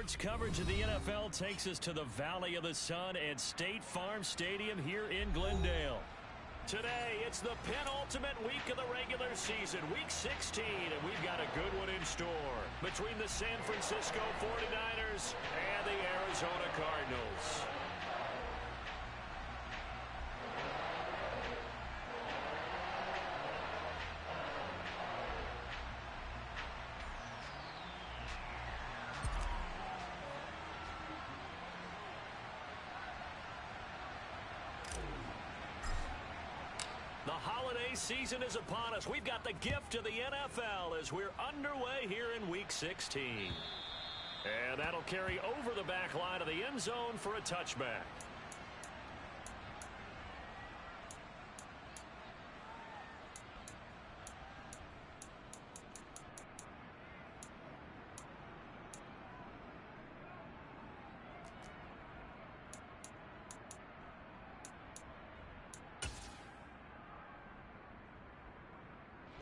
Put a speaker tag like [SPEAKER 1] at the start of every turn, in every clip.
[SPEAKER 1] Sports coverage of the NFL takes us to the Valley of the Sun at State Farm Stadium here in Glendale. Today, it's the penultimate week of the regular season, Week 16, and we've got a good one in store between the San Francisco 49ers and the Arizona Cardinals. The holiday season is upon us. We've got the gift of the NFL as we're underway here in Week 16. And that'll carry over the back line of the end zone for a touchback.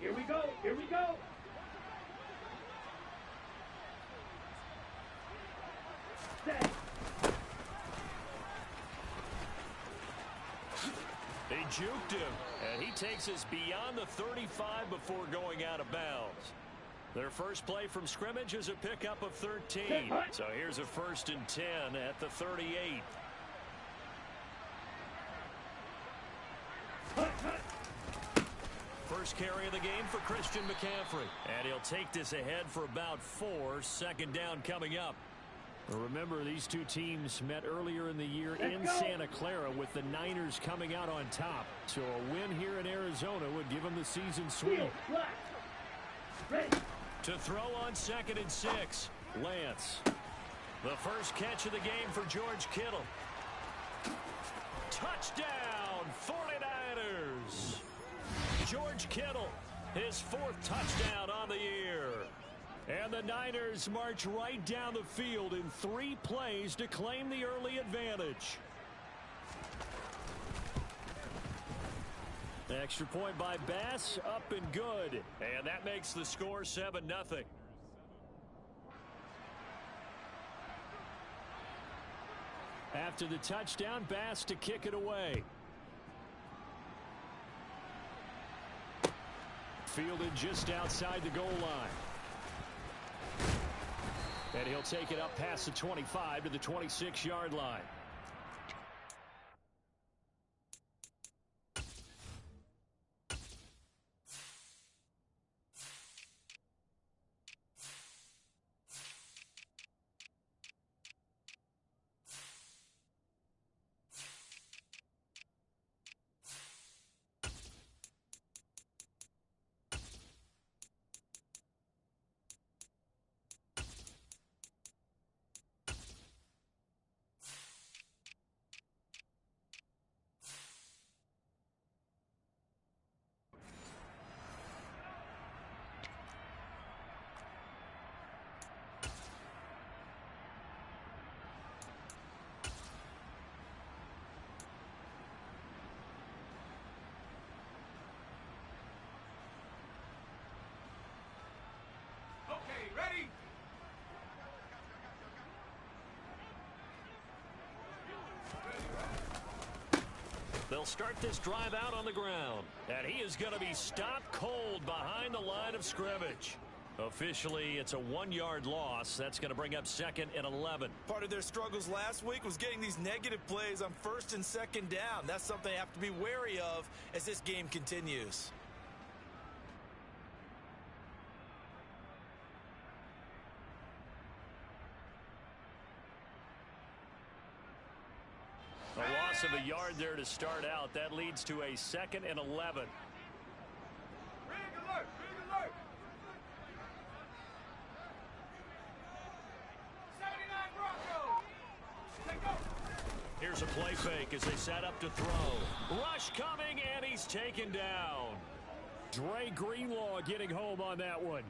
[SPEAKER 2] Here we go. Here we go. Set.
[SPEAKER 1] They juked him, and he takes us beyond the 35 before going out of bounds. Their first play from scrimmage is a pickup of 13. So here's a 1st and 10 at the 38. First carry of the game for Christian McCaffrey. And he'll take this ahead for about 4. Second down coming up. Remember, these two teams met earlier in the year in Santa Clara with the Niners coming out on top. So a win here in Arizona would give them the season sweep. To throw on 2nd and 6, Lance. The first catch of the game for George Kittle. Touchdown, 49ers. George Kittle, his 4th touchdown on the year. And the Niners march right down the field in 3 plays to claim the early advantage. Extra point by Bass, up and good. And that makes the score 7-0. After the touchdown, Bass to kick it away. Fielded just outside the goal line. And he'll take it up past the 25 to the 26-yard line.
[SPEAKER 2] Okay, ready?
[SPEAKER 1] They'll start this drive out on the ground. And he is going to be stopped cold behind the line of scrimmage. Officially, it's a 1-yard loss. That's going to bring up 2nd and 11.
[SPEAKER 3] Part of their struggles last week was getting these negative plays on 1st and 2nd down. That's something they have to be wary of as this game continues.
[SPEAKER 1] A loss of a yard there to start out. That leads to a 2nd and 11.
[SPEAKER 2] Rig alert! Rig alert! 79 Broncos! Take go!
[SPEAKER 1] Here's a play fake as they set up to throw. Rush coming, and he's taken down. Dre Greenlaw getting home on that one.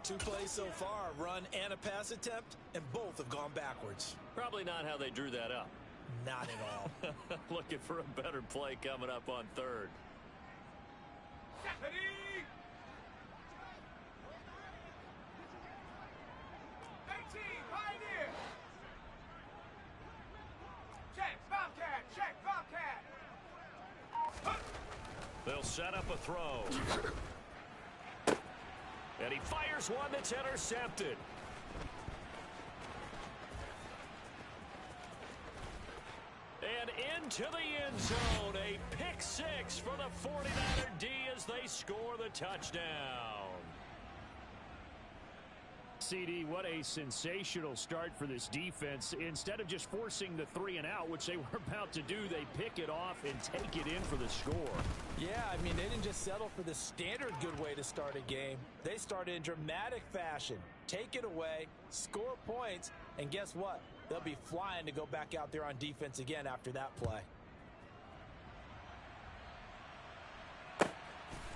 [SPEAKER 3] 2 plays so far, a run and a pass attempt, and both have gone backwards.
[SPEAKER 1] Probably not how they drew that up.
[SPEAKER 3] Not at all.
[SPEAKER 1] Looking for a better play coming up on 3rd.
[SPEAKER 2] Ready? 18, Pioneer!
[SPEAKER 1] set up a throw. And he fires one that's intercepted. And into the end zone. A pick six for the 49er D as they score the touchdown. CD, what a sensational start for this defense. Instead of just forcing the 3 and out, which they were about to do, they pick it off and take it in for the score.
[SPEAKER 3] Yeah, I mean, they didn't just settle for the standard good way to start a game. They started in dramatic fashion. Take it away, score points, and guess what? They'll be flying to go back out there on defense again after that play.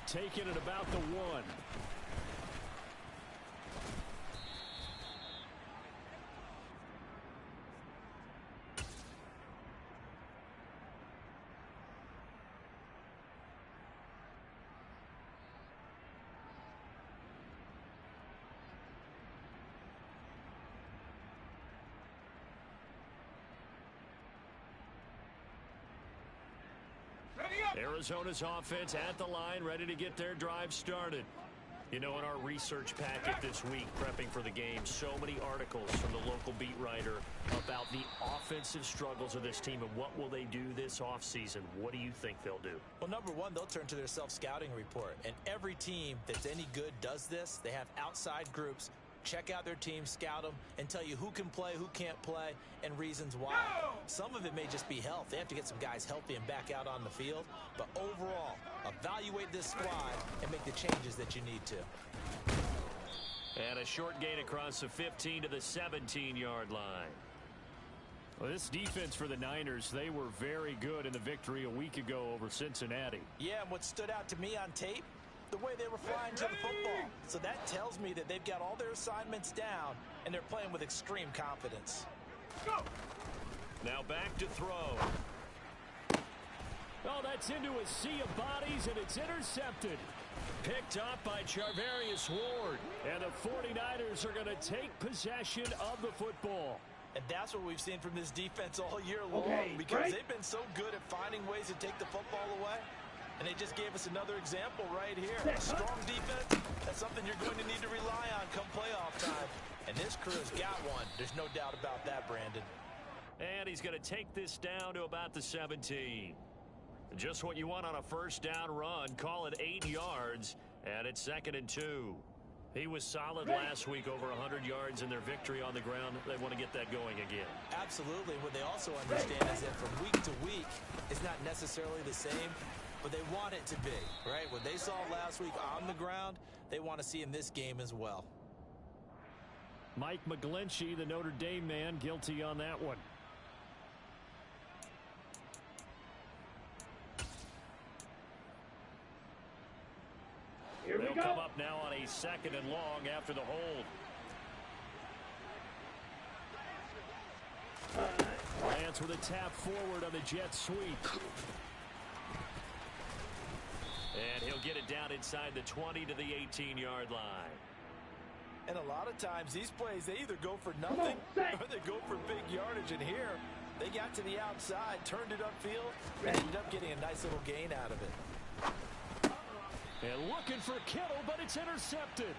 [SPEAKER 1] Taking it about the 1. Arizona's offense at the line, ready to get their drive started. You know, in our research packet this week, prepping for the game, so many articles from the local beat writer about the offensive struggles of this team and what will they do this offseason. What do you think they'll do?
[SPEAKER 3] Well, number one, they'll turn to their self-scouting report. And every team that's any good does this. They have outside groups. Check out their team, scout them, and tell you who can play, who can't play, and reasons why. Some of it may just be health. They have to get some guys healthy and back out on the field. But overall, evaluate this squad and make the changes that you need to.
[SPEAKER 1] And a short gain across the 15 to the 17-yard line. Well, this defense for the Niners, they were very good in the victory a week ago over Cincinnati.
[SPEAKER 3] Yeah, and what stood out to me on tape, the way they were flying to the football. So that tells me that they've got all their assignments down, and they're playing with extreme confidence.
[SPEAKER 2] Go!
[SPEAKER 1] Now back to throw. Oh, that's into a sea of bodies, and it's intercepted. Picked up by Charvarius Ward. And the 49ers are going to take possession of the football.
[SPEAKER 3] And that's what we've seen from this defense all year long, because they've been so good at finding ways to take the football away. And they just gave us another example right here. A strong defense, that's something you're going to need to rely on come playoff time. And this crew's got one. There's no doubt about that, Brandon.
[SPEAKER 1] And he's going to take this down to about the 17. Just what you want on a first down run. Call it 8 yards, and it's 2nd and 2. He was solid last week, over 100 yards in their victory on the ground. They want to get that going again.
[SPEAKER 3] Absolutely. What they also understand is that from week to week, it's not necessarily the same, but they want it to be, right? What they saw last week on the ground, they want to see in this game as well.
[SPEAKER 1] Mike McGlinchey, the Notre Dame man, guilty on that one. They'll come up now on a 2nd and long after the hold. Lance with a tap forward on the jet sweep. And he'll get it down inside the 20 to the 18-yard line.
[SPEAKER 3] And a lot of times these plays, they either go for nothing or they go for big yardage. And here, they got to the outside, turned it upfield, and ended up getting a nice little gain out of it.
[SPEAKER 1] And looking for Kittle, but it's intercepted.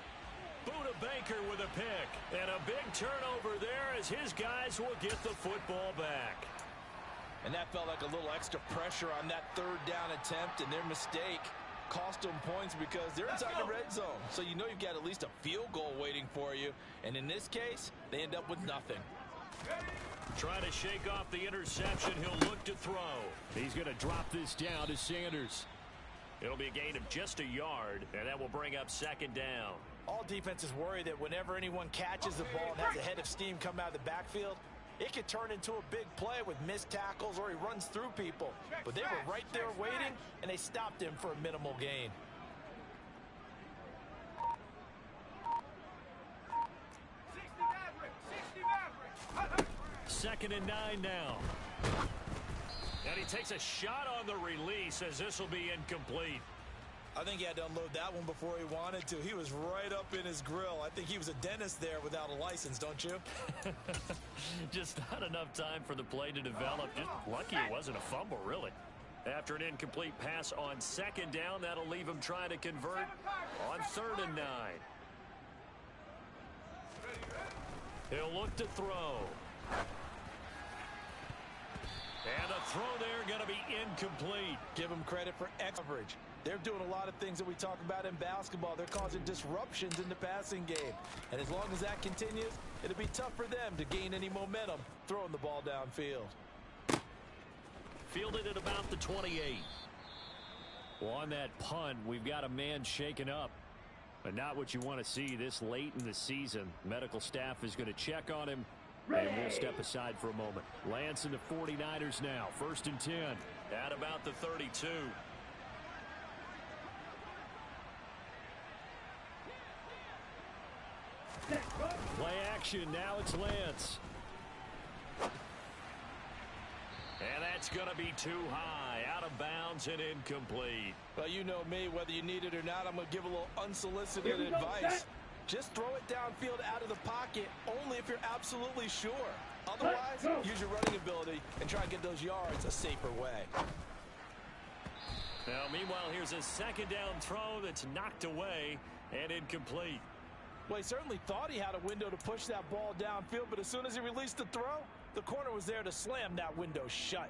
[SPEAKER 1] Buda Baker with a pick. And a big turnover there as his guys will get the football back.
[SPEAKER 3] And that felt like a little extra pressure on that 3rd down attempt, and their mistake cost them points because they're inside the red zone. So you know you've got at least a field goal waiting for you. And in this case, they end up with nothing.
[SPEAKER 1] Trying to shake off the interception. He'll look to throw. He's going to drop this down to Sanders. It'll be a gain of just a yard, and that will bring up 2nd down.
[SPEAKER 3] All defenses worry that whenever anyone catches the ball and has a head of steam come out of the backfield, it could turn into a big play with missed tackles or he runs through people. But they were right there waiting, and they stopped him for a minimal gain.
[SPEAKER 1] Second and 9 now. And he takes a shot on the release as this will be incomplete.
[SPEAKER 3] I think he had to unload that one before he wanted to. He was right up in his grill. I think he was a dentist there without a license, don't you?
[SPEAKER 1] Just not enough time for the play to develop. Just lucky it wasn't a fumble, really. After an incomplete pass on second down, that'll leave him trying to convert on 3rd and 9. He'll look to throw. And the throw there going to be incomplete.
[SPEAKER 3] Give them credit for coverage. They're doing a lot of things that we talk about in basketball. They're causing disruptions in the passing game. And as long as that continues, it'll be tough for them to gain any momentum throwing the ball downfield.
[SPEAKER 1] Fielded at about the 28. Well, on that punt, we've got a man shaken up. But not what you want to see this late in the season. Medical staff is going to check on him. And we'll step aside for a moment. Lance and the 49ers now. 1st and 10. At about the 32. Play action. Now it's Lance. And that's going to be too high. Out of bounds and incomplete.
[SPEAKER 3] Well, you know me. Whether you need it or not, I'm going to give a little unsolicited advice. Just throw it downfield out of the pocket only if you're absolutely sure. Otherwise, use your running ability and try and get those yards a safer way.
[SPEAKER 1] Now, meanwhile, here's a 2nd down throw that's knocked away and incomplete.
[SPEAKER 3] Well, he certainly thought he had a window to push that ball downfield, but as soon as he released the throw, the corner was there to slam that window shut.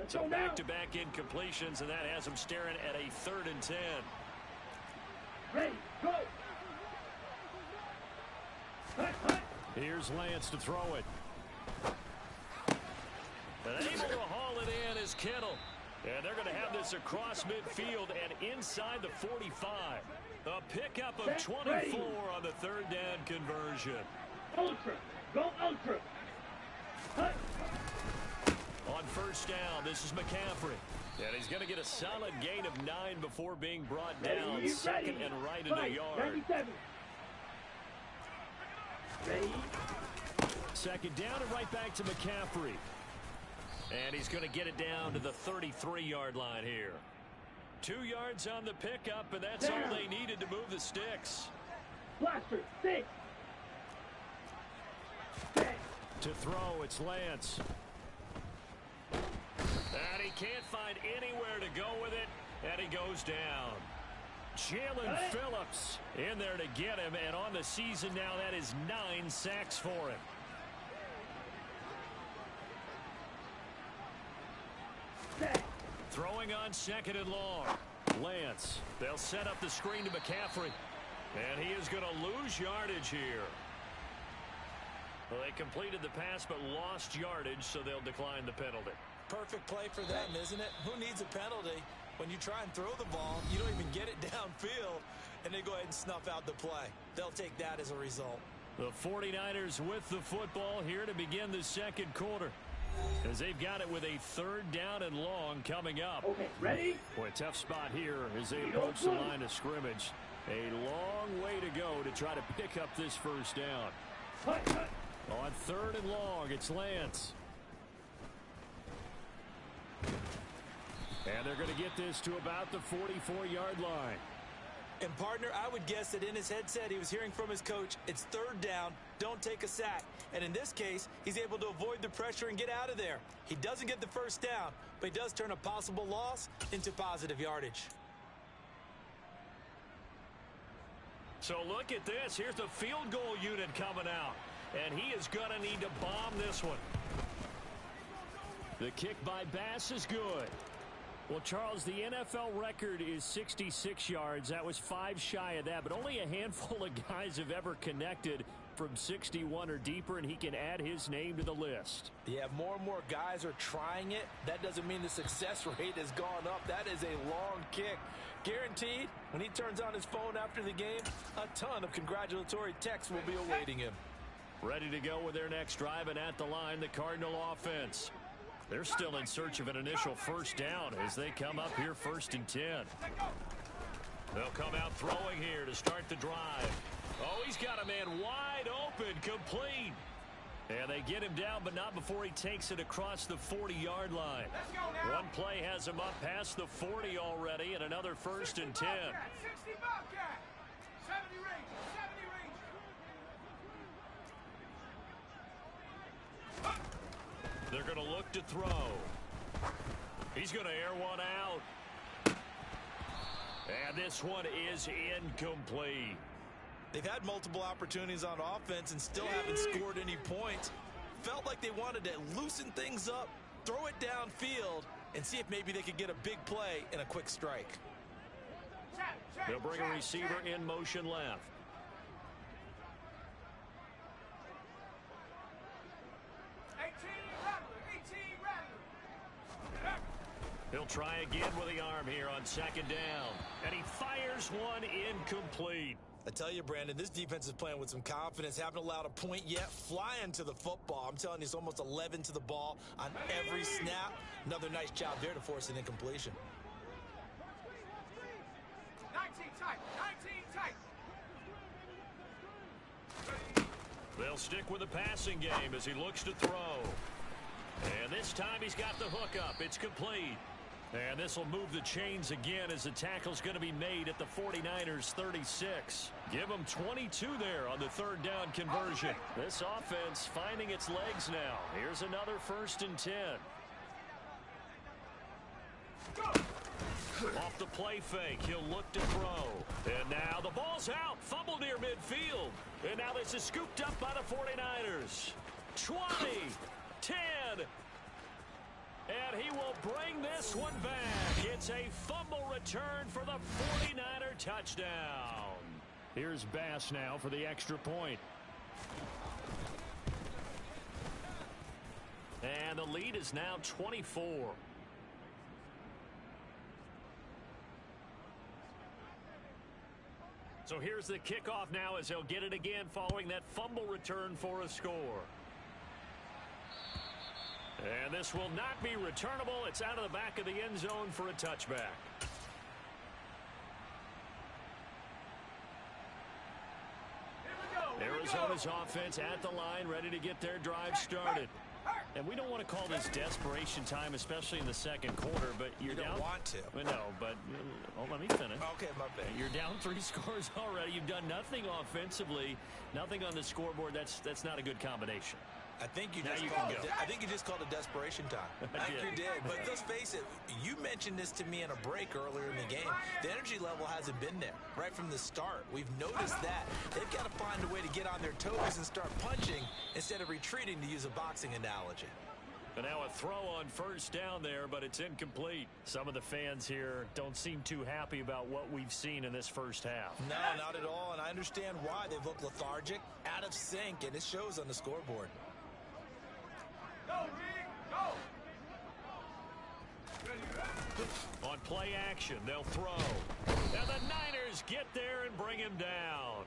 [SPEAKER 1] So back-to-back incompletions, and that has him staring at a 3rd and 10.
[SPEAKER 2] Ready, go!
[SPEAKER 1] Here's Lance to throw it. But able to haul it in is Kittle. And they're going to have this across midfield and inside the 45. A pickup of 24 on the 3rd down conversion.
[SPEAKER 2] Ultra! Go ultra!
[SPEAKER 1] On 1st down, this is McCaffrey. And he's going to get a solid gain of 9 before being brought down. 2nd and right in the yard.
[SPEAKER 2] 97. Ready?
[SPEAKER 1] 2nd down and right back to McCaffrey. And he's going to get it down to the 33-yard line here. 2 yards on the pickup, and that's all they needed to move the sticks.
[SPEAKER 2] Blaster, 6.
[SPEAKER 1] To throw, it's Lance. And he can't find anywhere to go with it, and he goes down. Jalen Phillips in there to get him, and on the season now, that is 9 sacks for him. Throwing on 2nd and long. Lance. They'll set up the screen to McCaffrey. And he is going to lose yardage here. Well, they completed the pass but lost yardage, so they'll decline the penalty.
[SPEAKER 3] Perfect play for them, isn't it? Who needs a penalty? When you try and throw the ball, you don't even get it downfield, and they go ahead and snuff out the play. They'll take that as a result.
[SPEAKER 1] The 49ers with the football here to begin the 2nd quarter, as they've got it with a 3rd down and long coming up.
[SPEAKER 2] Okay, ready?
[SPEAKER 1] Boy, tough spot here as they approach the line of scrimmage. A long way to go to try to pick up this 1st down. On 3rd and long, it's Lance. And they're going to get this to about the 44-yard line.
[SPEAKER 3] And, partner, I would guess that in his headset he was hearing from his coach, it's 3rd down, don't take a sack. And in this case, he's able to avoid the pressure and get out of there. He doesn't get the 1st down, but he does turn a possible loss into positive yardage.
[SPEAKER 1] So look at this. Here's the field goal unit coming out. And he is going to need to bomb this one. The kick by Bass is good. Well, Charles, the NFL record is 66 yards. That was 5 shy of that, but only a handful of guys have ever connected from 61 or deeper, and he can add his name to the list.
[SPEAKER 3] Yeah, more and more guys are trying it. That doesn't mean the success rate has gone up. That is a long kick. Guaranteed, when he turns on his phone after the game, a ton of congratulatory texts will be awaiting him.
[SPEAKER 1] Ready to go with their next drive, and at the line, the Cardinal offense. They're still in search of an initial 1st down as they come up here 1st and 10. They'll come out throwing here to start the drive. Oh, he's got a man wide open, complete. And they get him down, but not before he takes it across the 40-yard line. One play has him up past the 40 already, and another 1st and 10.
[SPEAKER 2] 60 Bobcat! 70 range, 70 range.
[SPEAKER 1] They're going to look to throw. He's going to air one out. And this one is incomplete.
[SPEAKER 3] They've had multiple opportunities on offense and still haven't scored any points. Felt like they wanted to loosen things up, throw it downfield, and see if maybe they could get a big play and a quick strike.
[SPEAKER 1] They'll bring a receiver in motion left. He'll try again with the arm here on second down. And he fires one incomplete.
[SPEAKER 3] I tell you, Brandon, this defense is playing with some confidence. Haven't allowed a point yet. Flying to the football. I'm telling you, it's almost 11 to the ball on every snap. Another nice job there to force an incompletion.
[SPEAKER 2] 19 tight. 19 tight.
[SPEAKER 1] They'll stick with the passing game as he looks to throw. And this time he's got the hook up. It's complete. And this will move the chains again as the tackle's going to be made at the 49ers 36. Give them 22 there on the third down conversion. This offense finding its legs now. Here's another 1st and 10. Off the play fake, he'll look to throw. And now the ball's out. Fumble near midfield. And now this is scooped up by the 49ers. 20, 10. And he will bring this one back. It's a fumble return for the 49er touchdown. Here's Bass now for the extra point. And the lead is now 24. So here's the kickoff now as he'll get it again following that fumble return for a score. And this will not be returnable. It's out of the back of the end zone for a touchback. Arizona's offense at the line, ready to get their drive started. And we don't want to call this desperation time, especially in the second quarter, but you're down.
[SPEAKER 3] You don't want to.
[SPEAKER 1] No, but let me finish.
[SPEAKER 3] Okay, my bad.
[SPEAKER 1] You're down 3 scores already. You've done nothing offensively, nothing on the scoreboard. That's not a good combination.
[SPEAKER 3] I think you just called it desperation time. I think you did. But let's face it, you mentioned this to me in a break earlier in the game. The energy level hasn't been there right from the start. We've noticed that. They've got to find a way to get on their toes and start punching instead of retreating, to use a boxing analogy.
[SPEAKER 1] And now a throw on 1st down there, but it's incomplete. Some of the fans here don't seem too happy about what we've seen in this first half.
[SPEAKER 3] No, not at all. And I understand why. They've looked lethargic, out of sync, and it shows on the scoreboard.
[SPEAKER 1] On play action, they'll throw. And the Niners get there and bring him down.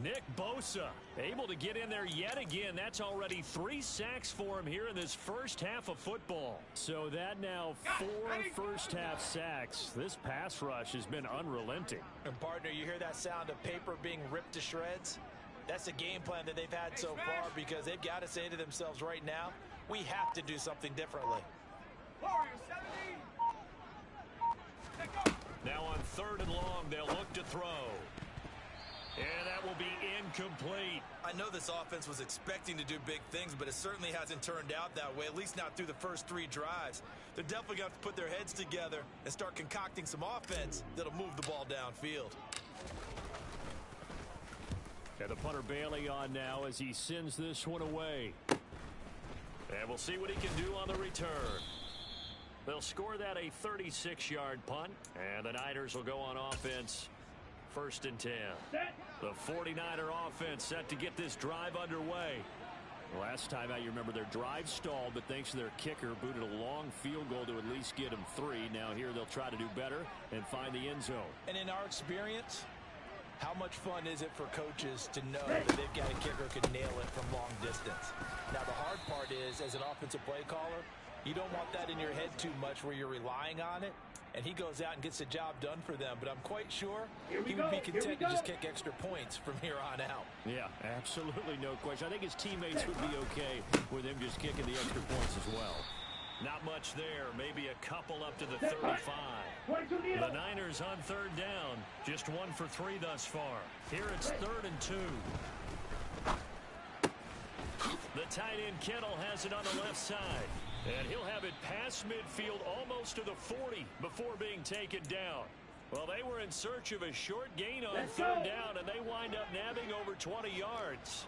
[SPEAKER 1] Nick Bosa able to get in there yet again. That's already 3 sacks for him here in this first half of football. So that now 4 first-half sacks. This pass rush has been unrelenting.
[SPEAKER 3] And, partner, you hear that sound of paper being ripped to shreds? That's the game plan that they've had so far, because they've got to say to themselves right now, we have to do something differently.
[SPEAKER 1] Now on 3rd and long, they'll look to throw. And that will be incomplete.
[SPEAKER 3] I know this offense was expecting to do big things, but it certainly hasn't turned out that way, at least not through the first 3 drives. They're definitely going to have to put their heads together and start concocting some offense that'll move the ball downfield.
[SPEAKER 1] And the punter Bailey on now as he sends this one away. And we'll see what he can do on the return. They'll score that a 36-yard punt, and the Niners will go on offense 1st and 10. The 49er offense set to get this drive underway. Last time out, you remember their drive stalled, but thanks to their kicker, booted a long field goal to at least get them 3. Now here they'll try to do better and find the end zone.
[SPEAKER 3] And in our experience, how much fun is it for coaches to know that they've got a kicker who can nail it from long distance? Now, the hard part is, as an offensive play caller, you don't want that in your head too much where you're relying on it, and he goes out and gets the job done for them. But I'm quite sure he would be content to just kick extra points from here on out.
[SPEAKER 1] Yeah, absolutely no question. I think his teammates would be okay with him just kicking the extra points as well. Not much there, maybe a couple up to the 35. The Niners on 3rd down, just 1 for 3 thus far. Here it's 3rd and 2. The tight end Kittle has it on the left side. And he'll have it past midfield almost to the 40 before being taken down. Well, they were in search of a short gain on third down, and they wind up nabbing over 20 yards.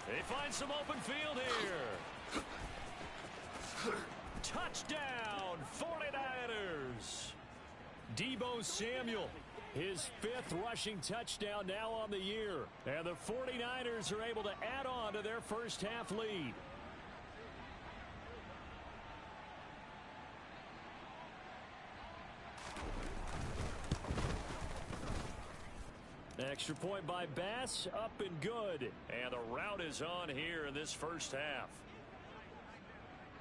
[SPEAKER 1] They find some open field here. Touchdown, 49ers. Deebo Samuel, his 5th rushing touchdown now on the year. And the 49ers are able to add on to their first half lead. Extra point by Bass, up and good. And the route is on here in this first half.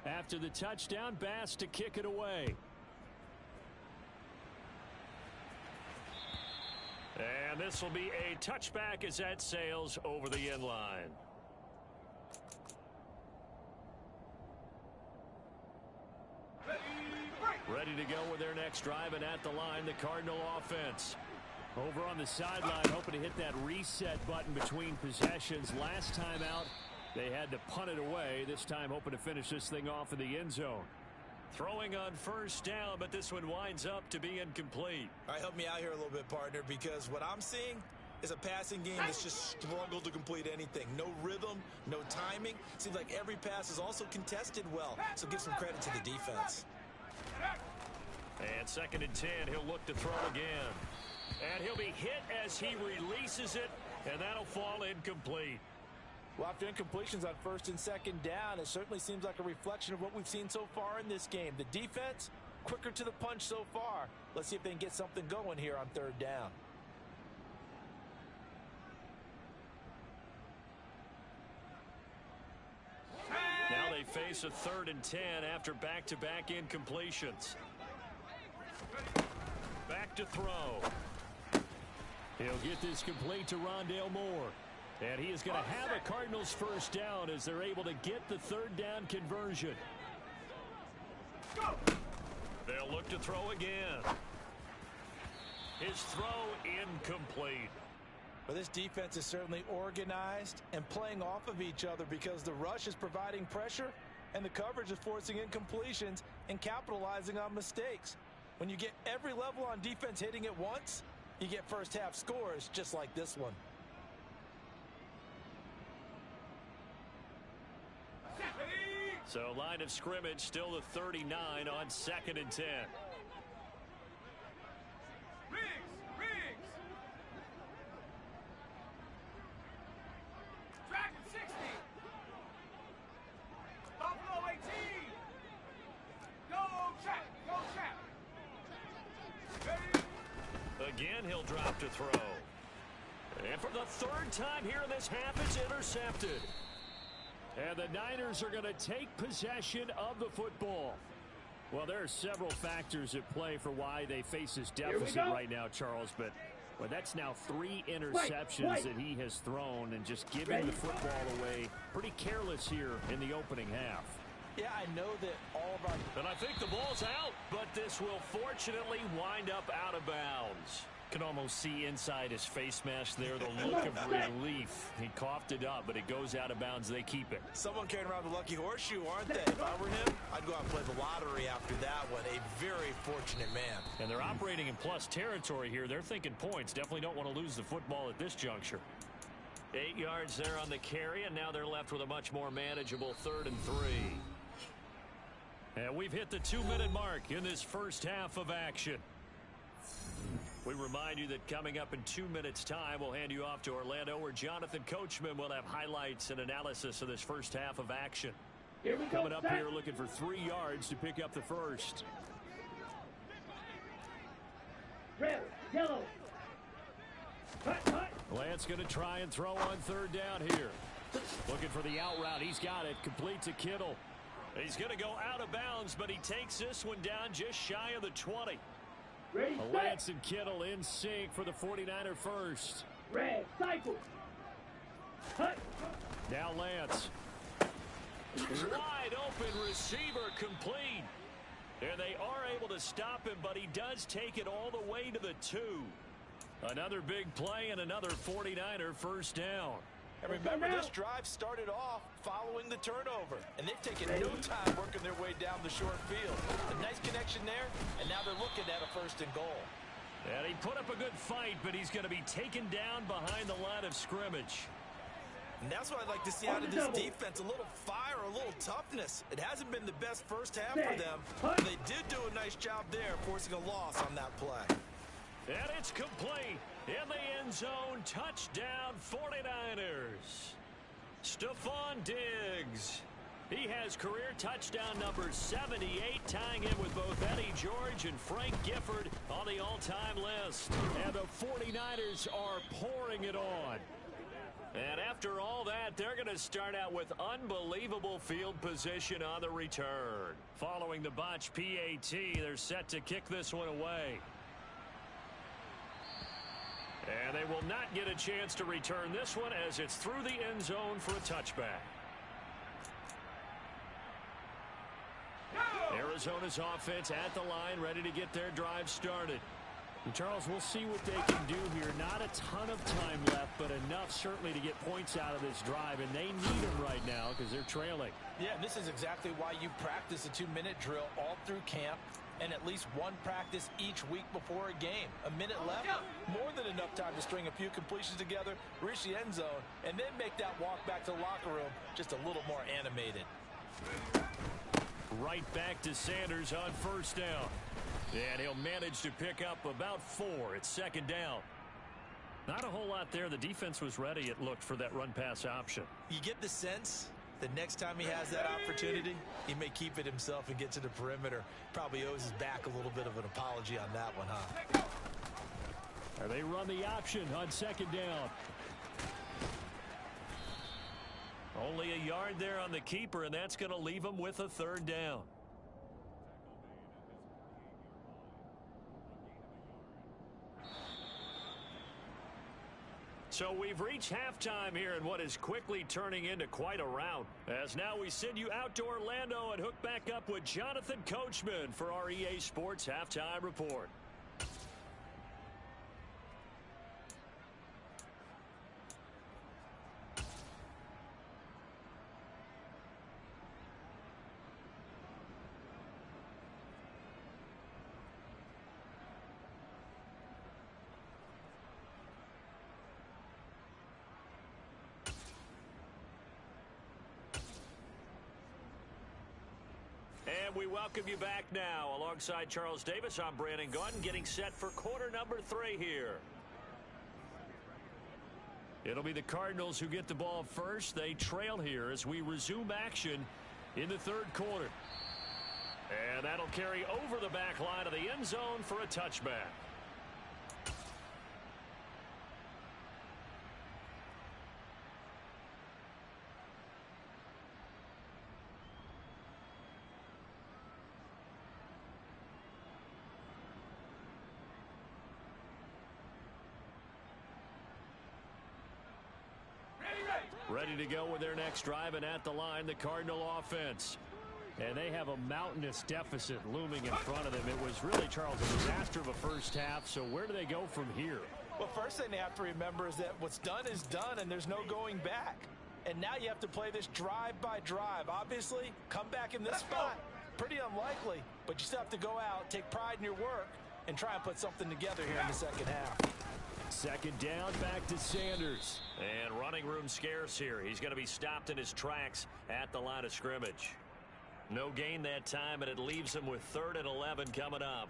[SPEAKER 1] After the touchdown, Bass to kick it away. And this will be a touchback as that sails over the end line. Ready to go with their next drive, and at the line, the Cardinal offense. Over on the sideline, hoping to hit that reset button between possessions. Last time out, they had to punt it away. This time, hoping to finish this thing off in the end zone. Throwing on first down, but this one winds up to be incomplete.
[SPEAKER 3] All right, help me out here a little bit, partner, because what I'm seeing is a passing game that's just struggled to complete anything. No rhythm, no timing. Seems like every pass is also contested well, so give some credit to the defense.
[SPEAKER 1] And 2nd and 10, he'll look to throw again. And he'll be hit as he releases it, and that'll fall incomplete.
[SPEAKER 3] Well, after incompletions on 1st and 2nd down, it certainly seems like a reflection of what we've seen so far in this game. The defense, quicker to the punch so far. Let's see if they can get something going here on 3rd down.
[SPEAKER 1] Now they face a 3rd and 10 after back-to-back incompletions. Back to throw. He'll get this complete to Rondale Moore. And he is going to have a Cardinals first down as they're able to get the 3rd down conversion. They'll look to throw again. His throw incomplete.
[SPEAKER 3] Well, this defense is certainly organized and playing off of each other because the rush is providing pressure and the coverage is forcing incompletions and capitalizing on mistakes. When you get every level on defense hitting at once, you get first half scores just like this one.
[SPEAKER 1] So line of scrimmage still the 39 on 2nd and 10.
[SPEAKER 2] Riggs! Dragon 60! Buffalo 18! Go check! Ready?
[SPEAKER 1] Again, he'll drop to throw. And for the 3rd time here in this half, it's intercepted. And the Niners are going to take possession of the football. Well, there are several factors at play for why they face this deficit right now, Charles. But that's now 3 interceptions that he has thrown, and just giving the football away pretty careless here in the opening half.
[SPEAKER 3] Yeah, I know that all of our...
[SPEAKER 1] And I think the ball's out, but this will fortunately wind up out of bounds. Can almost see inside his face mask there the look of relief. He coughed it up, but it goes out of bounds. They keep it.
[SPEAKER 3] Someone carrying around the lucky horseshoe, aren't they? If I were him, I'd go out and play the lottery after that one. A very fortunate man.
[SPEAKER 1] And they're operating in plus territory here. They're thinking points. Definitely don't want to lose the football at this juncture. 8 yards there on the carry, and now they're left with a much more manageable 3rd and 3. And we've hit the 2-minute mark in this first half of action. We remind you that coming up in 2 minutes' time, we'll hand you off to Orlando, where Jonathan Coachman will have highlights and analysis of this first half of action. Coming up here, looking for 3 yards to pick up the first.
[SPEAKER 4] Red, yellow.
[SPEAKER 1] Lance going to try and throw on 3rd down here. Looking for the out route. He's got it. Complete to Kittle. He's going to go out of bounds, but he takes this one down just shy of the 20.
[SPEAKER 4] Ready,
[SPEAKER 1] Lance and Kittle in sync for the 49er first.
[SPEAKER 4] red, cycle. Hut.
[SPEAKER 1] Now Lance. Wide open receiver complete. And they are able to stop him, but he does take it all the way to the 2. Another big play and another 49er first down.
[SPEAKER 3] And remember, this drive started off following the turnover, and they've taken no time working their way down the short field. A nice connection there, and now they're looking at a 1st and goal.
[SPEAKER 1] And he put up a good fight, but he's going to be taken down behind the line of scrimmage.
[SPEAKER 3] And that's what I'd like to see out of this defense, a little fire, a little toughness. It hasn't been the best first half for them, but they did do a nice job there, forcing a loss on that play.
[SPEAKER 1] And it's complete. In the end zone, touchdown 49ers. Stephon Diggs. He has career touchdown number 78, tying him with both Eddie George and Frank Gifford on the all-time list. And the 49ers are pouring it on. And after all that, they're going to start out with unbelievable field position on the return. Following the botch PAT, they're set to kick this one away. And they will not get a chance to return this one as it's through the end zone for a touchback. Arizona's offense at the line, ready to get their drive started.
[SPEAKER 5] And Charles, we'll see what they can do here. Not a ton of time left, but enough certainly to get points out of this drive, and they need them right now because they're trailing.
[SPEAKER 3] Yeah, and this is exactly why you practice a 2-minute drill all through camp, and at least one practice each week before a game. A minute left, more than enough time to string a few completions together, reach the end zone, and then make that walk back to the locker room just a little more animated.
[SPEAKER 1] Right back to Sanders on first down. And he'll manage to pick up about 4. It's 2nd down. Not a whole lot there. The defense was ready, it looked, for that run-pass option.
[SPEAKER 3] You get the sense that next time he has that opportunity, he may keep it himself and get to the perimeter. Probably owes his back a little bit of an apology on that one, huh?
[SPEAKER 1] They run the option on 2nd down. Only a yard there on the keeper, and that's going to leave him with a 3rd down. So we've reached halftime here in what is quickly turning into quite a rout. As now we send you out to Orlando and hook back up with Jonathan Coachman for our EA Sports Halftime Report. And we welcome you back now. Alongside Charles Davis, I'm Brandon Gaudin, getting set for quarter number 3 here. It'll be the Cardinals who get the ball first. They trail here as we resume action in the 3rd quarter. And that'll carry over the back line of the end zone for a touchback. Ready to go with their next drive, and at the line, the Cardinal offense.
[SPEAKER 5] And they have a mountainous deficit looming in front of them. It was really, Charles, a disaster of a first half. So where do they go from here?
[SPEAKER 3] Well, first thing they have to remember is that what's done is done, and there's no going back. And now you have to play this drive by drive. Obviously, come back in this spot, pretty unlikely. But you still have to go out, take pride in your work, and try and put something together here in the second half.
[SPEAKER 1] 2nd down, back to Sanders. And running room scarce here. He's going to be stopped in his tracks at the line of scrimmage. No gain that time, and it leaves him with 3rd and 11 coming up.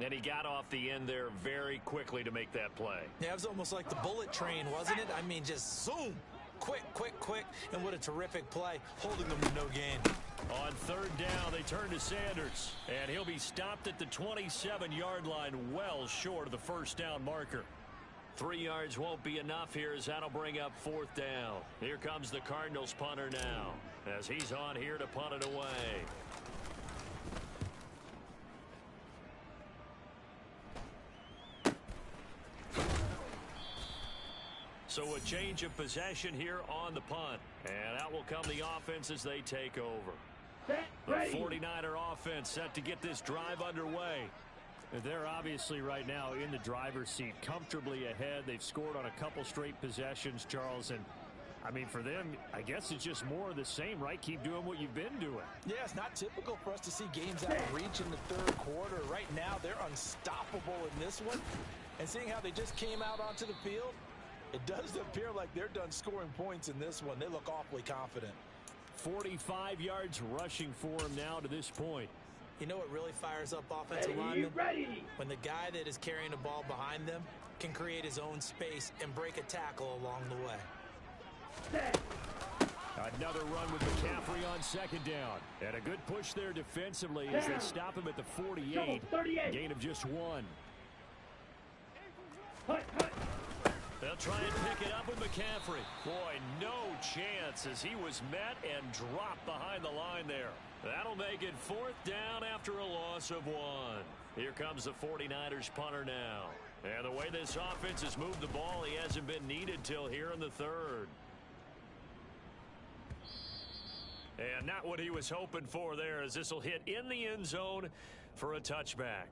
[SPEAKER 1] And he got off the end there very quickly to make that play.
[SPEAKER 3] Yeah, it was almost like the bullet train, wasn't it? I mean, just zoom. Quick, quick, quick. And what a terrific play, holding them to no gain.
[SPEAKER 1] On 3rd down, they turn to Sanders. And he'll be stopped at the 27-yard line, well short of the 1st down marker. 3 yards won't be enough here as that'll bring up 4th down. Here comes the Cardinals punter now as he's on here to punt it away. So a change of possession here on the punt. And out will come the offense as they take over. The 49er offense set to get this drive underway.
[SPEAKER 5] They're obviously right now in the driver's seat, comfortably ahead. They've scored on a couple straight possessions, Charles. And, I mean, for them, I guess it's just more of the same, right? Keep doing what you've been doing.
[SPEAKER 3] Yeah, it's not typical for us to see games out of reach in the third quarter. Right now, they're unstoppable in this one. And seeing how they just came out onto the field, it does appear like they're done scoring points in this one. They look awfully confident.
[SPEAKER 5] 45 yards rushing for him now to this point.
[SPEAKER 3] You know what really fires up offensive linemen? When the guy that is carrying the ball behind them can create his own space and break a tackle along the way.
[SPEAKER 5] Another run with McCaffrey on second down. And a good push there defensively as they stop him at the 48. Gain of just 1.
[SPEAKER 1] They'll try and pick it up with McCaffrey. Boy, no chance as he was met and dropped behind the line there. That'll make it 4th down after a loss of 1. Here comes the 49ers punter now. And the way this offense has moved the ball, he hasn't been needed till here in the 3rd. And not what he was hoping for there, as this will hit in the end zone for a touchback.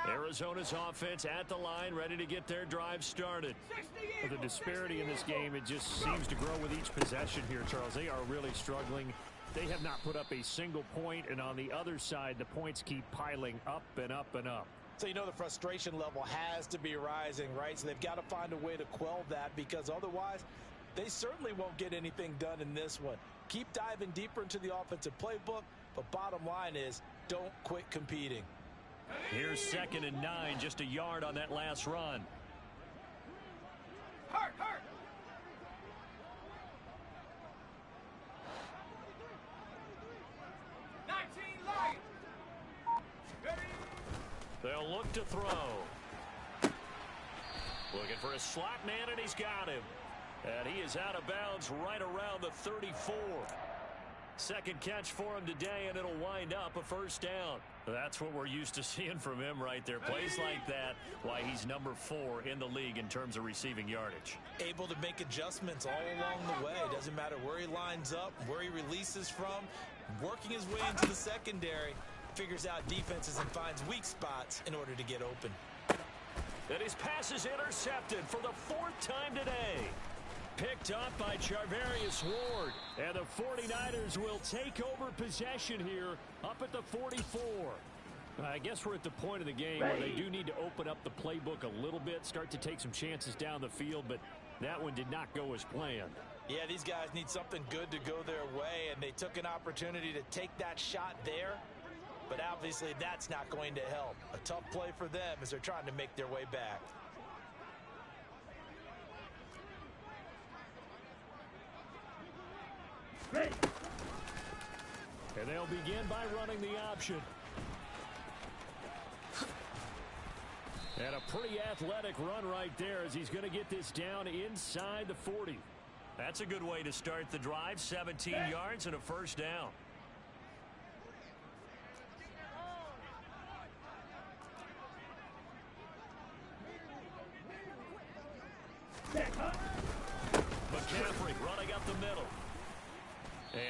[SPEAKER 1] Arizona's offense at the line, ready to get their drive started.
[SPEAKER 5] The disparity in this game, it just seems to grow with each possession here, Charles. They are really struggling. They have not put up a single point, and on the other side, the points keep piling up and up and up.
[SPEAKER 3] So you know the frustration level has to be rising, right? So they've got to find a way to quell that, because otherwise they certainly won't get anything done in this one. Keep diving deeper into the offensive playbook, but bottom line is don't quit competing.
[SPEAKER 1] Here's 2nd and 9, just a yard on that last run.
[SPEAKER 2] Hurt. 19 light.
[SPEAKER 1] They'll look to throw. Looking for a slot man, and he's got him. And he is out of bounds right around the 34. Second catch for him today, and it'll wind up a 1st down. That's what we're used to seeing from him right there. Plays like that, why he's number 4 in the league in terms of receiving yardage.
[SPEAKER 3] Able to make adjustments all along the way. Doesn't matter where he lines up, where he releases from. Working his way into the secondary. Figures out defenses and finds weak spots in order to get open.
[SPEAKER 1] And his pass is intercepted for the 4th time today. Picked up by Charvarius Ward. And the 49ers will take over possession here up at the 44.
[SPEAKER 5] I guess we're at the point of the game where they do need to open up the playbook a little bit, start to take some chances down the field, but that one did not go as planned.
[SPEAKER 3] Yeah, these guys need something good to go their way, and they took an opportunity to take that shot there, but obviously that's not going to help. A tough play for them as they're trying to make their way back.
[SPEAKER 5] And they'll begin by running the option. And a pretty athletic run right there as he's going to get this down inside the 40.
[SPEAKER 1] That's a good way to start the drive. 17 yards and a 1st down. McCaffrey running up the middle.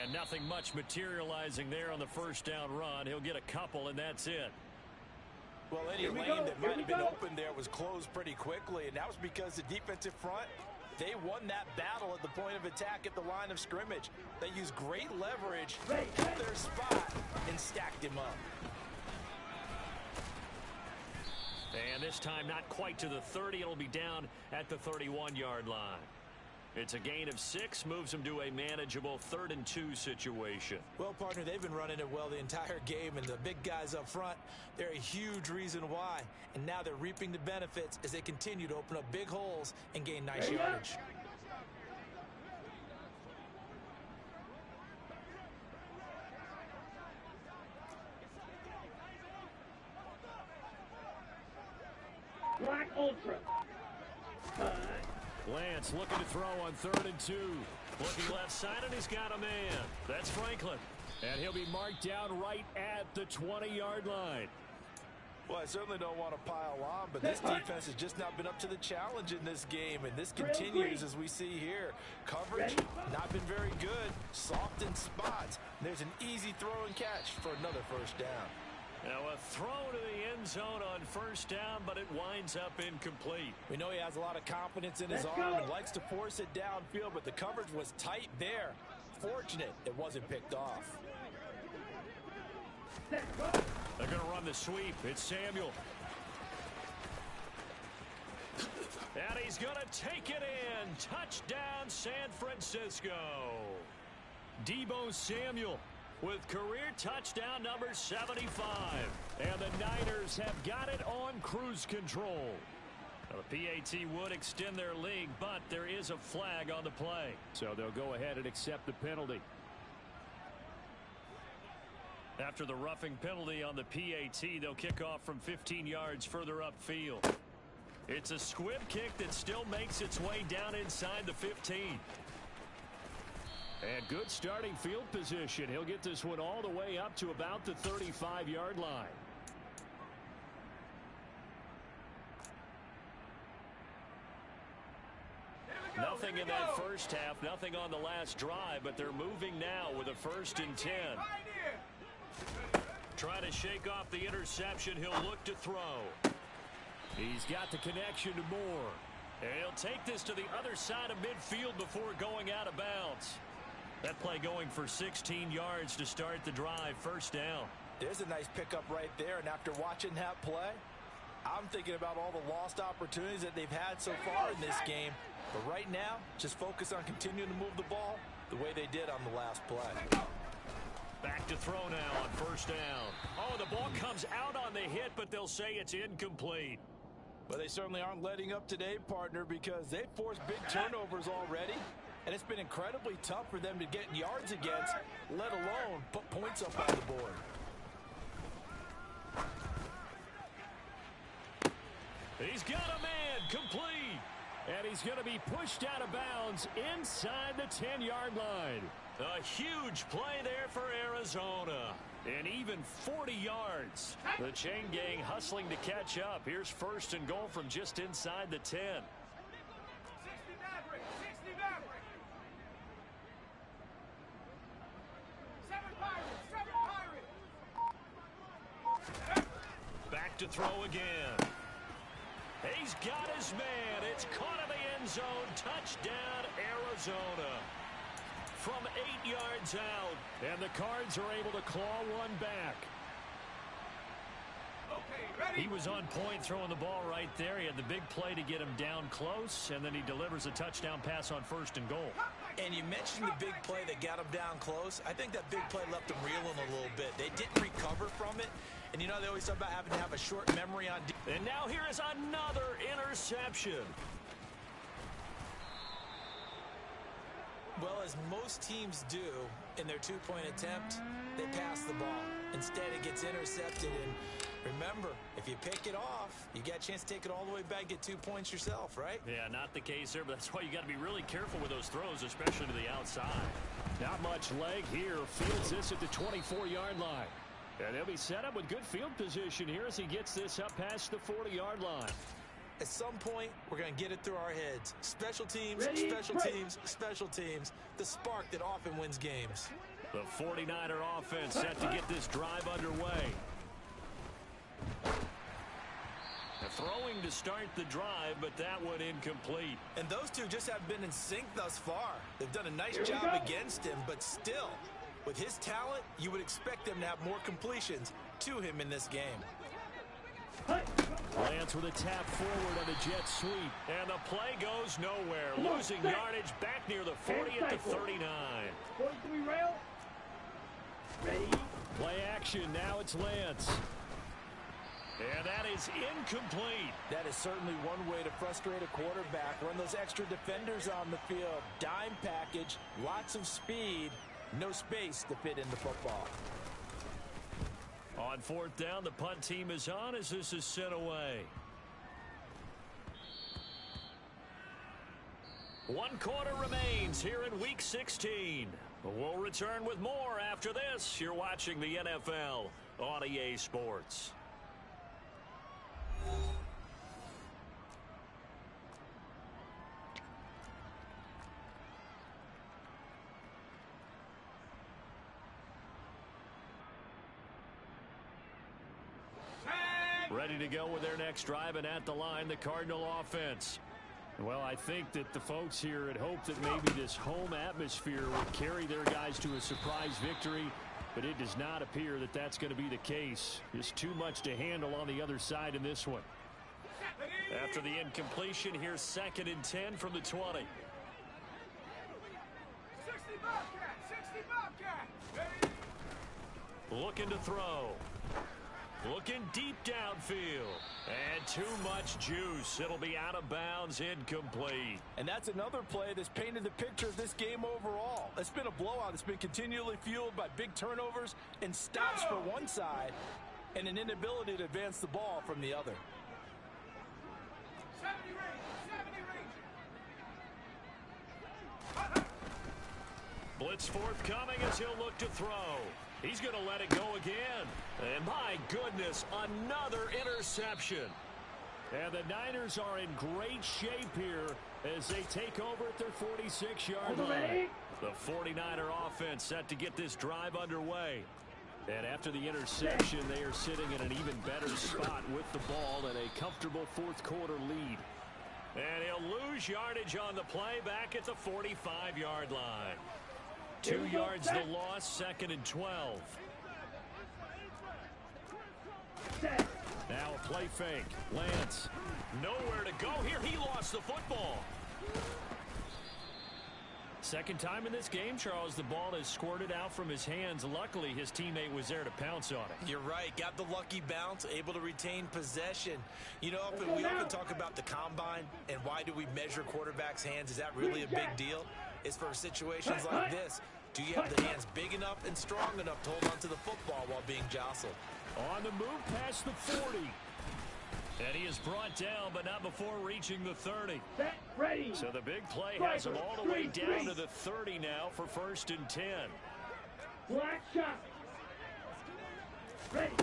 [SPEAKER 1] And nothing much materializing there on the 1st down run. He'll get a couple, and that's it.
[SPEAKER 3] Well, any lane that might have been open there was closed pretty quickly, and that was because the defensive front, they won that battle at the point of attack at the line of scrimmage. They used great leverage, held their spot, and stacked him up.
[SPEAKER 1] And this time not quite to the 30. It'll be down at the 31-yard line. It's a gain of 6, moves them to a manageable 3rd and 2 situation.
[SPEAKER 3] Well, partner, they've been running it well the entire game, and the big guys up front, they're a huge reason why. And now they're reaping the benefits as they continue to open up big holes and gain nice yardage.
[SPEAKER 4] Black Ultra.
[SPEAKER 1] Lance looking to throw on 3rd and 2. Looking left side, and he's got a man. That's Franklin.
[SPEAKER 5] And he'll be marked down right at the 20-yard line.
[SPEAKER 3] Well, I certainly don't want to pile on, but this defense has just not been up to the challenge in this game, and this continues as we see here. Coverage, not been very good, soft in spots. There's an easy throw and catch for another first down.
[SPEAKER 1] Now a throw to the end zone on first down, but it winds up incomplete.
[SPEAKER 3] We know he has a lot of confidence in his arm and likes to force it downfield, but the coverage was tight there. Fortunate it wasn't picked off.
[SPEAKER 1] They're going to run the sweep. It's Samuel. And he's going to take it in. Touchdown, San Francisco. Deebo Samuel with career touchdown number 75. And the Niners have got it on cruise control. Now, the PAT would extend their lead, but there is a flag on the play.
[SPEAKER 5] So they'll go ahead and accept the penalty.
[SPEAKER 1] After the roughing penalty on the PAT, they'll kick off from 15 yards further upfield. It's a squib kick that still makes its way down inside the 15.
[SPEAKER 5] And good starting field position. He'll get this one all the way up to about the 35-yard line.
[SPEAKER 1] Nothing in that first half, nothing on the last drive, but they're moving now with a 1st and 10. Trying to shake off the interception. He'll look to throw.
[SPEAKER 5] He's got the connection to Moore.
[SPEAKER 1] And he'll take this to the other side of midfield before going out of bounds. That play going for 16 yards to start the drive. First down.
[SPEAKER 3] There's a nice pickup right there, and after watching that play, I'm thinking about all the lost opportunities that they've had so far in this game. But right now, just focus on continuing to move the ball the way they did on the last play.
[SPEAKER 1] Back to throw now on first down. Oh, the ball comes out on the hit, but they'll say it's incomplete.
[SPEAKER 3] But they certainly aren't letting up today, partner, because they've forced big turnovers already. And it's been incredibly tough for them to get yards against, let alone put points up on the board.
[SPEAKER 1] He's got a man, complete.
[SPEAKER 5] And he's going to be pushed out of bounds inside the 10-yard line.
[SPEAKER 1] A huge play there for Arizona. And even 40 yards. The chain gang hustling to catch up. Here's 1st and goal from just inside the 10.
[SPEAKER 2] 60 Maverick, 60 Maverick. 7 Pirates, 7 Pirates.
[SPEAKER 1] Back to throw again. He's got his man. It's caught in the end zone. Touchdown, Arizona. From 8 yards out.
[SPEAKER 5] And the Cards are able to claw one back.
[SPEAKER 1] He was on point throwing the ball right there. He had the big play to get him down close, and then he delivers a touchdown pass on 1st and goal.
[SPEAKER 3] And you mentioned the big play that got him down close. I think that big play left him reeling a little bit. They didn't recover from it. And you know they always talk about having to have a short memory on.
[SPEAKER 1] And now here is another interception.
[SPEAKER 3] Well, as most teams do in their two-point attempt, they pass the ball. Instead, it gets intercepted. And remember, if you pick it off, you got a chance to take it all the way back, get 2 points yourself, right?
[SPEAKER 1] Yeah, not the case there, but that's why you got to be really careful with those throws, especially to the outside.
[SPEAKER 5] Not much leg here. Fields this at the 24-yard line. And they'll be set up with good field position here as he gets this up past the 40-yard line.
[SPEAKER 3] At some point, we're going to get it through our heads. Special teams, special teams, special teams. The spark that often wins games.
[SPEAKER 1] The 49er offense set to get this drive underway. Throwing to start the drive, but that one incomplete.
[SPEAKER 3] And those two just have been in sync thus far. They've done a nice job against him, but still, with his talent, you would expect them to have more completions to him in this game.
[SPEAKER 5] Lance with a tap forward on the jet sweep.
[SPEAKER 1] And the play goes nowhere. Losing yardage back near the 40 at the 39.
[SPEAKER 4] 43 rail. Ready.
[SPEAKER 5] Play action. Now it's Lance.
[SPEAKER 1] And that is incomplete.
[SPEAKER 3] That is certainly one way to frustrate a quarterback. Run those extra defenders on the field. Dime package, lots of speed, no space to fit in the football.
[SPEAKER 1] On 4th down, the punt team is on as this is sent away. 1 quarter remains here in Week 16. We'll return with more after this. You're watching the NFL on EA Sports. Ready to go with their next drive, and at the line, the Cardinal offense.
[SPEAKER 5] Well, I think that the folks here had hoped that maybe this home atmosphere would carry their guys to a surprise victory, but it does not appear that that's going to be the case. Just too much to handle on the other side in this one.
[SPEAKER 1] After the incompletion, here's 2nd and 10 from the 20.
[SPEAKER 2] 60 Bobcat! 60 Bobcat! Ready?
[SPEAKER 1] Looking to throw. Looking deep downfield. And too much juice. It'll be out of bounds, incomplete.
[SPEAKER 6] And that's another play that's painted the picture of this game overall. It's been a blowout. It's been continually fueled by big turnovers and stops for one side and an inability to advance the ball from the other.
[SPEAKER 2] 70 range! 70 range!
[SPEAKER 1] Blitz forthcoming as he'll look to throw. He's going to let it go again. And my goodness, another interception.
[SPEAKER 5] And the Niners are in great shape here as they take over at their 46-yard line.
[SPEAKER 1] The 49er offense set to get this drive underway. And after the interception, they are sitting in an even better spot with the ball and a comfortable fourth-quarter lead. And he'll lose yardage on the play back at the 45-yard line. 2 yards the loss, 2nd and 12.
[SPEAKER 5] Now a play fake.
[SPEAKER 1] Lance, nowhere to go here. He lost the football. Second time in this game, Charles, the ball has squirted out from his hands. Luckily, his teammate was there to pounce on it.
[SPEAKER 3] You're right. Got the lucky bounce, able to retain possession. You know, we often talk about the combine and why do we measure quarterbacks' hands. Is that really a big deal? It's for situations like this. Do you have the hands big enough and strong enough to hold onto the football while being jostled?
[SPEAKER 5] On the move past the 40.
[SPEAKER 1] And he is brought down, but not before reaching the 30.
[SPEAKER 4] Ready.
[SPEAKER 1] So the big play has him all the way down to the 30 now for 1st and 10.
[SPEAKER 4] Black shot. Ready.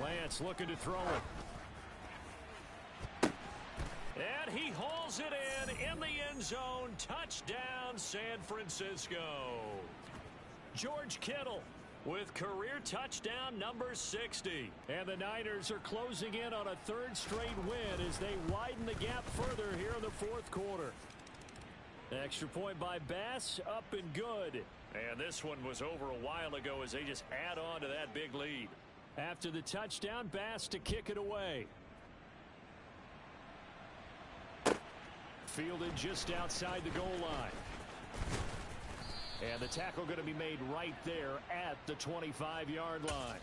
[SPEAKER 5] Lance looking to throw it.
[SPEAKER 1] And he hauls it in the end zone. Touchdown, San Francisco. George Kittle with career touchdown number 60.
[SPEAKER 5] And the Niners are closing in on a 3rd straight win as they widen the gap further here in the 4th quarter. Extra point by Bass, up and good.
[SPEAKER 1] And this one was over a while ago as they just add on to that big lead.
[SPEAKER 5] After the touchdown, Bass to kick it away. Fielded just outside the goal line. And the tackle going to be made right there at the 25-yard line.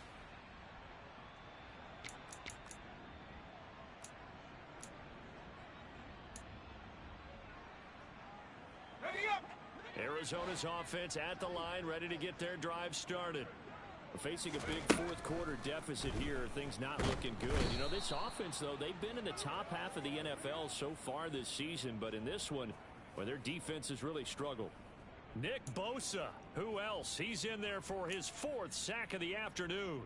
[SPEAKER 2] Ready up!
[SPEAKER 1] Arizona's offense at the line, ready to get their drive started.
[SPEAKER 5] Facing a big 4th quarter deficit here, things not looking good. You know, this offense, though, they've been in the top half of the NFL so far this season, but in this one, well, their defense has really struggled.
[SPEAKER 1] Nick Bosa, who else? He's in there for his 4th sack of the afternoon.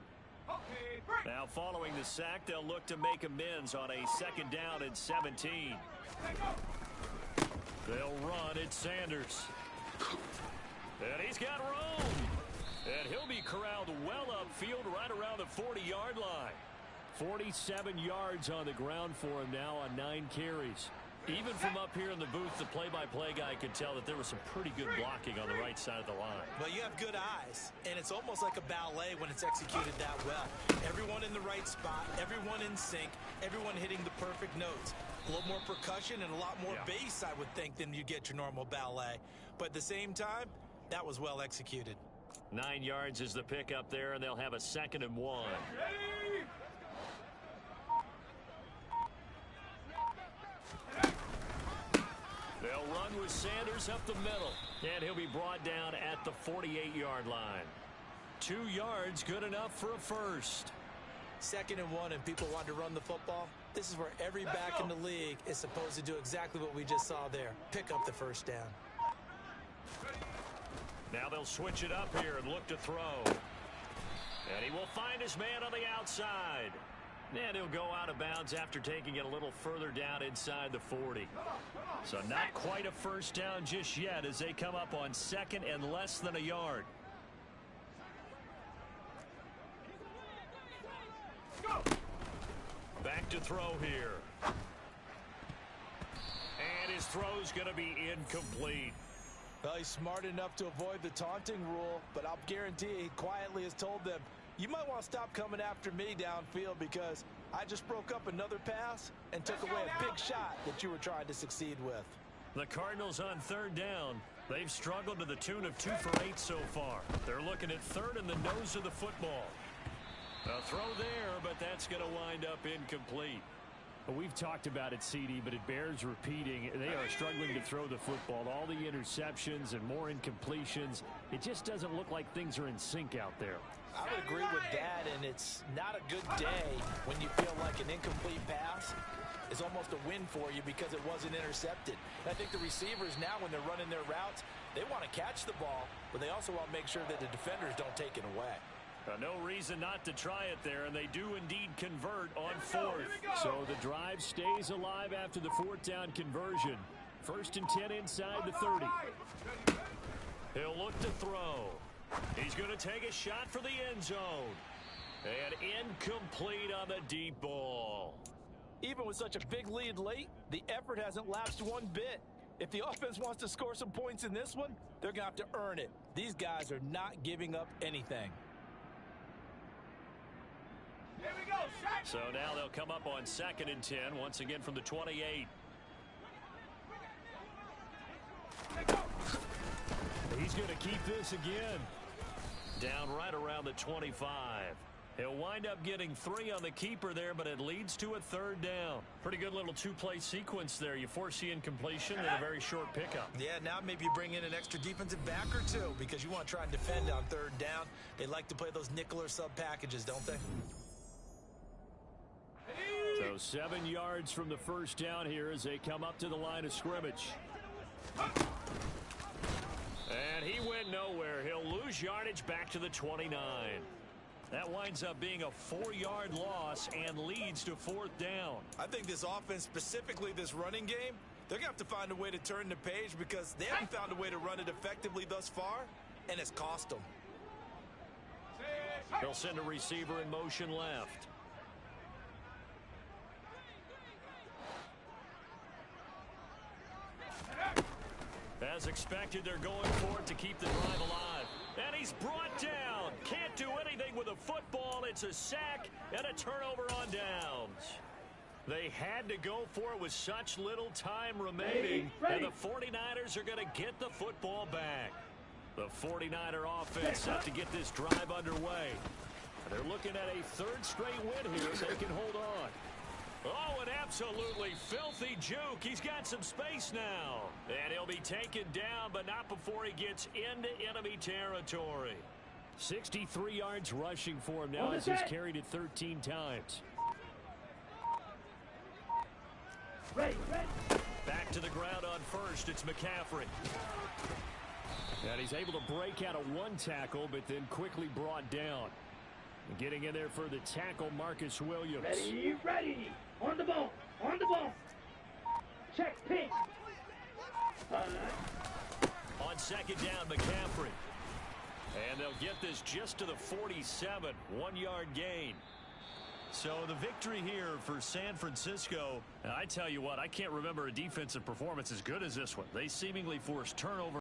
[SPEAKER 2] Okay, break!
[SPEAKER 1] Now following the sack, they'll look to make amends on a 2nd down and 17. They'll run at Sanders. And he's got room. And he'll be corralled well upfield right around the 40-yard line.
[SPEAKER 5] 47 yards on the ground for him now on 9 carries.
[SPEAKER 1] Even from up here in the booth, the play-by-play guy could tell that there was some pretty good blocking on the right side of the line.
[SPEAKER 3] Well, you have good eyes, and it's almost like a ballet when it's executed that well. Everyone in the right spot, everyone in sync, everyone hitting the perfect notes. A little more percussion and a lot more bass, I would think, than you get your normal ballet. But at the same time, that was well executed.
[SPEAKER 1] 9 yards is the pickup there, and they'll have a 2nd and 1.
[SPEAKER 2] Ready!
[SPEAKER 1] They'll run with Sanders up the middle, and he'll be brought down at the 48-yard line. 2 yards, good enough for a first.
[SPEAKER 3] 2nd and 1, and people want to run the football. This is where every back in the league is supposed to do exactly what we just saw there. Pick up the first down.
[SPEAKER 1] Now they'll switch it up here and look to throw. And he will find his man on the outside. And he'll go out of bounds after taking it a little further down inside the 40. So not quite a first down just yet as they come up on 2nd and less than a yard. Back to throw here. And his throw's going to be incomplete.
[SPEAKER 6] Well, he's smart enough to avoid the taunting rule, but I'll guarantee he quietly has told them, you might want to stop coming after me downfield because I just broke up another pass and took away a big shot that you were trying to succeed with.
[SPEAKER 1] The Cardinals on third down. They've struggled to the tune of 2 for 8 so far. They're looking at third in the nose of the football. A throw there, but that's going to wind up incomplete.
[SPEAKER 5] Well, we've talked about it, CD, but it bears repeating. They are struggling to throw the football. All the interceptions and more incompletions. It just doesn't look like things are in sync out there.
[SPEAKER 6] I would agree with that, and it's not a good day when you feel like an incomplete pass is almost a win for you because it wasn't intercepted. And I think the receivers now, when they're running their routes, they want to catch the ball, but they also want to make sure that the defenders don't take it away.
[SPEAKER 1] No reason not to try it there, and they do indeed convert on fourth.
[SPEAKER 5] So the drive stays alive after the fourth down conversion. 1st and 10 inside the 30.
[SPEAKER 1] He'll look to throw. He's going to take a shot for the end zone. And incomplete on the deep ball.
[SPEAKER 6] Even with such a big lead late, the effort hasn't lapsed one bit. If the offense wants to score some points in this one, they're going to have to earn it. These guys are not giving up anything.
[SPEAKER 2] Here we go, set.
[SPEAKER 1] So now they'll come up on 2nd and 10, once again from the 28.
[SPEAKER 5] He's going to keep this again.
[SPEAKER 1] Down right around the 25. He'll wind up getting 3 on the keeper there, but it leads to a 3rd down. Pretty good little 2-play sequence there. You force the incompletion and a very short pickup.
[SPEAKER 3] Yeah, now maybe you bring in an extra defensive back or two because you want to try and defend on 3rd down. They like to play those nickel or sub packages, don't they?
[SPEAKER 5] So 7 yards from the first down here as they come up to the line of scrimmage.
[SPEAKER 1] And he went nowhere. He'll lose yardage back to the 29. That winds up being a 4-yard loss and leads to 4th down.
[SPEAKER 3] I think this offense, specifically this running game, they're going to have to find a way to turn the page because they haven't found a way to run it effectively thus far, and it's cost them.
[SPEAKER 1] They'll send a receiver in motion left. As expected, they're going for it to keep the drive alive. And he's brought down. Can't do anything with a football. It's a sack and a turnover on downs. They had to go for it with such little time remaining. And the 49ers are going to get the football back. The 49er offense set to get this drive underway. They're looking at a 3rd straight win here if they can hold on. Oh, an absolutely filthy juke. He's got some space now. And he'll be taken down, but not before he gets into enemy territory.
[SPEAKER 5] 63 yards rushing for him now as he's carried it 13 times.
[SPEAKER 1] Back to the ground on 1st. It's McCaffrey.
[SPEAKER 5] And he's able to break out of 1 tackle, but then quickly brought down. Getting in there for the tackle, Marcus Williams.
[SPEAKER 4] Ready. On the ball. Check, pitch.
[SPEAKER 1] On 2nd down, McCaffrey. And they'll get this just to the 47. 1-yard gain. So the victory here for San Francisco. I tell you what, I can't remember a defensive performance as good as this one. They seemingly forced turnover.